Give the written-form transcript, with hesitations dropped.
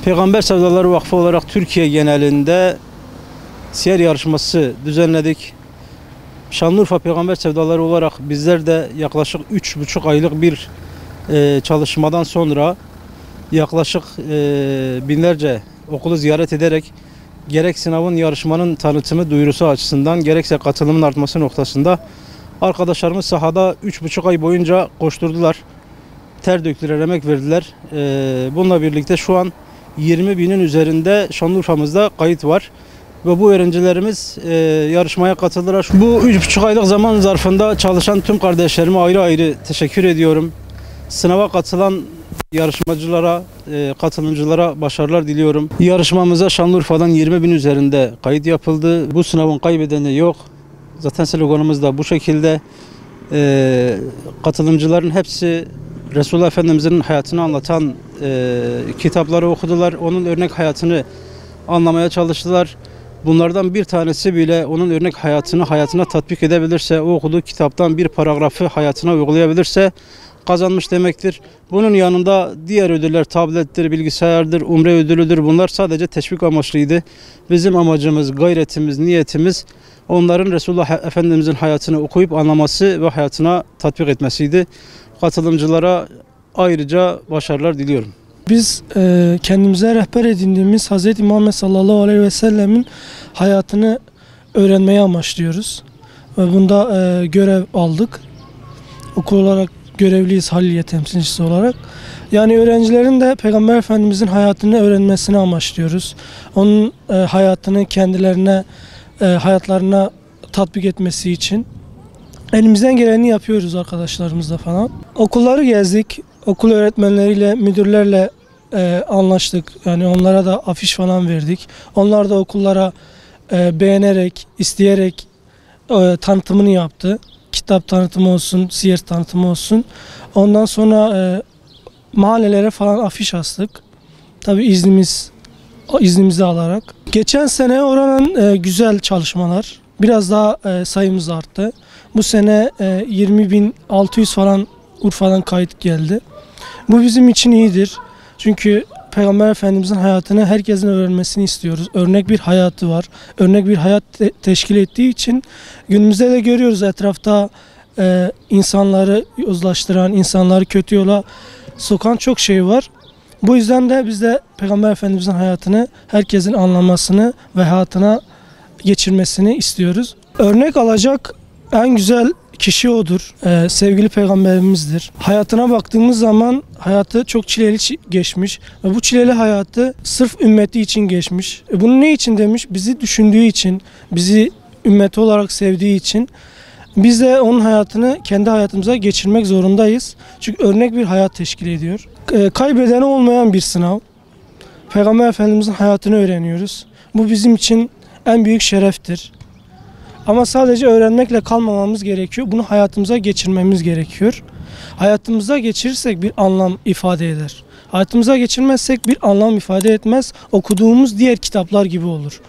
Peygamber Sevdaları Vakfı olarak Türkiye genelinde siyer yarışması düzenledik. Şanlıurfa Peygamber Sevdaları olarak bizler de yaklaşık 3,5 aylık bir çalışmadan sonra yaklaşık binlerce okulu ziyaret ederek gerek sınavın yarışmanın tanıtımı duyurusu açısından gerekse katılımın artması noktasında arkadaşlarımız sahada 3,5 ay boyunca koşturdular. Ter döktüler, emek verdiler. Bununla birlikte şu an 20 binin üzerinde Şanlıurfa'mızda kayıt var. Ve bu öğrencilerimiz yarışmaya katıldılar. Bu 3,5 aylık zaman zarfında çalışan tüm kardeşlerime ayrı ayrı teşekkür ediyorum. Sınava katılan yarışmacılara, katılımcılara başarılar diliyorum. Yarışmamıza Şanlıurfa'dan 20 bin üzerinde kayıt yapıldı. Bu sınavın kaybedeni yok. Zaten sloganımız da bu şekilde. Katılımcıların hepsi Resulullah Efendimiz'in hayatını anlatan kitapları okudular. Onun örnek hayatını anlamaya çalıştılar. Bunlardan bir tanesi bile onun örnek hayatına tatbik edebilirse, o okuduğu kitaptan bir paragrafı hayatına uygulayabilirse kazanmış demektir. Bunun yanında diğer ödüller tablettir, bilgisayardır, umre ödülüdür. Bunlar sadece teşvik amaçlıydı. Bizim amacımız, gayretimiz, niyetimiz onların Resulullah Efendimiz'in hayatını okuyup anlaması ve hayatına tatbik etmesiydi. Katılımcılara ayrıca başarılar diliyorum. Biz kendimize rehber edindiğimiz Hz. Muhammed sallallahu aleyhi ve sellemin hayatını öğrenmeyi amaçlıyoruz. Ve bunda görev aldık. Okul olarak görevliyiz, Haliliye temsilcisi olarak. Yani öğrencilerin de Peygamber Efendimizin hayatını öğrenmesini amaçlıyoruz. Onun hayatını kendilerine, hayatlarına tatbik etmesi için elimizden geleni yapıyoruz arkadaşlarımızla falan. Okulları gezdik. Okul öğretmenleriyle, müdürlerle anlaştık. Yani onlara da afiş falan verdik. Onlar da okullara beğenerek, isteyerek tanıtımını yaptı. Kitap tanıtımı olsun, siyer tanıtımı olsun. Ondan sonra mahallelere falan afiş astık. Tabii iznimizi alarak. Geçen sene oranın güzel çalışmalar. Biraz daha sayımız arttı. Bu sene 20.600 falan Urfa'dan kayıt geldi. Bu bizim için iyidir. Çünkü Peygamber Efendimizin hayatını herkesin öğrenmesini istiyoruz. Örnek bir hayatı var. Örnek bir hayat teşkil ettiği için günümüzde de görüyoruz etrafta insanları uzlaştıran, insanları kötü yola sokan çok şey var. Bu yüzden de biz de Peygamber Efendimizin hayatını herkesin anlamasını ve hayatına geçirmesini istiyoruz. Örnek alacak en güzel kişi odur. Sevgili Peygamberimizdir. Hayatına baktığımız zaman hayatı çok çileli geçmiş. Ve bu çileli hayatı sırf ümmeti için geçmiş. Bunu ne için demiş? Bizi düşündüğü için, bizi ümmeti olarak sevdiği için. Biz de onun hayatını kendi hayatımıza geçirmek zorundayız. Çünkü örnek bir hayat teşkil ediyor. Kaybedeni olmayan bir sınav. Peygamber Efendimizin hayatını öğreniyoruz. Bu bizim için en büyük şereftir. Ama sadece öğrenmekle kalmamamız gerekiyor. Bunu hayatımıza geçirmemiz gerekiyor. Hayatımıza geçirirsek bir anlam ifade eder. Hayatımıza geçirmezsek bir anlam ifade etmez. Okuduğumuz diğer kitaplar gibi olur.